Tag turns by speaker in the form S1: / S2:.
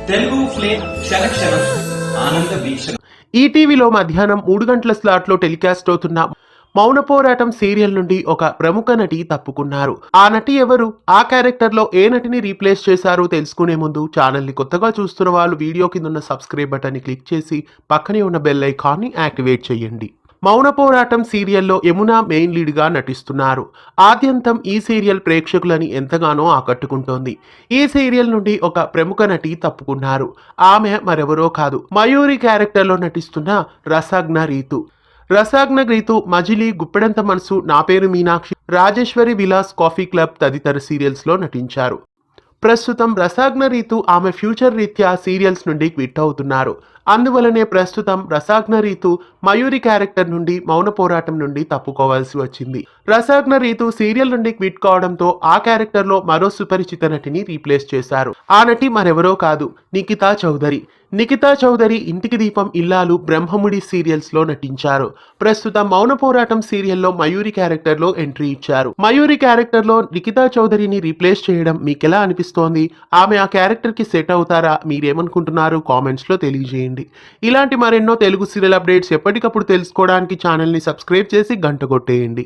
S1: Telugu flame క్షణక్షణం ఆనంద వీక్షణ.
S2: ఈటీవీలో మధ్యాహ్నం 3 గంటల స్లాట్లో టెలికాస్ట్ అవుతున్న మౌన పోరాటం సీరియల్ నుండి ఒక ప్రముఖ నటి తప్పుకున్నారు. ఆ నటి ఎవరు, ఆ క్యారెక్టర్లో ఏ నటిని రీప్లేస్ చేశారో తెలుసుకునే ముందు ఛానల్ని కొత్తగా చూస్తున్న వాళ్ళు వీడియో కింద ఉన్న సబ్స్క్రైబ్ బటన్ని క్లిక్ చేసి పక్కనే ఉన్న బెల్ ఐకాన్ని యాక్టివేట్ చేయండి. మౌన పోరాటం సీరియల్లో యమున మెయిన్ లీడ్గా నటిస్తున్నారు. ఆద్యంతం ఈ సీరియల్ ప్రేక్షకులని ఎంతగానో ఆకట్టుకుంటోంది. ఈ సీరియల్ నుండి ఒక ప్రముఖ నటి తప్పుకున్నారు. ఆమె మరెవరో కాదు, మయూరి క్యారెక్టర్లో నటిస్తున్న రసజ్ఞ రీతు. రసజ్ఞ రీతు మజిలీ, గుప్పెడంత మనసు, నా పేరు మీనాక్షి, రాజేశ్వరి విలాస్ కాఫీ క్లబ్ తదితర సీరియల్స్లో నటించారు. ప్రస్తుతం రసజ్ఞ రీతు ఆమె ఫ్యూచర్ రీత్యా సీరియల్స్ నుండి క్విట్ అవుతున్నారు. అందువలనే ప్రస్తుతం రసజ్ఞ రీతు మయూరి క్యారెక్టర్ నుండి మౌన పోరాటం నుండి తప్పుకోవాల్సి వచ్చింది. రసజ్ఞ రీతు సీరియల్ నుండి క్విట్ కావడంతో ఆ క్యారెక్టర్లో మరో సుపరిచిత నటిని రీప్లేస్ చేశారు. ఆ నటి మరెవరో కాదు, నిఖితా చౌదరి. నిఖితా చౌదరి ఇంటికి దీపం, ఇల్లాలు, బ్రహ్మముడి సీరియల్స్లో నటించారు. ప్రస్తుతం మౌన పోరాటం సీరియల్లో మయూరి క్యారెక్టర్లో ఎంట్రీ ఇచ్చారు. మయూరి క్యారెక్టర్లో నిఖితా చౌదరిని రీప్లేస్ చేయడం మీకెలా అనిపిస్తోంది? ఆమె ఆ క్యారెక్టర్కి సెట్ అవుతారా? మీరేమనుకుంటున్నారు? కామెంట్స్లో తెలియజేయండి. ఇలాంటి మరెన్నో తెలుగు సీరియల్ అప్డేట్స్ ఎప్పటికప్పుడు తెలుసుకోవడానికి ఛానల్ని సబ్స్క్రైబ్ చేసి గంట కొట్టేయండి.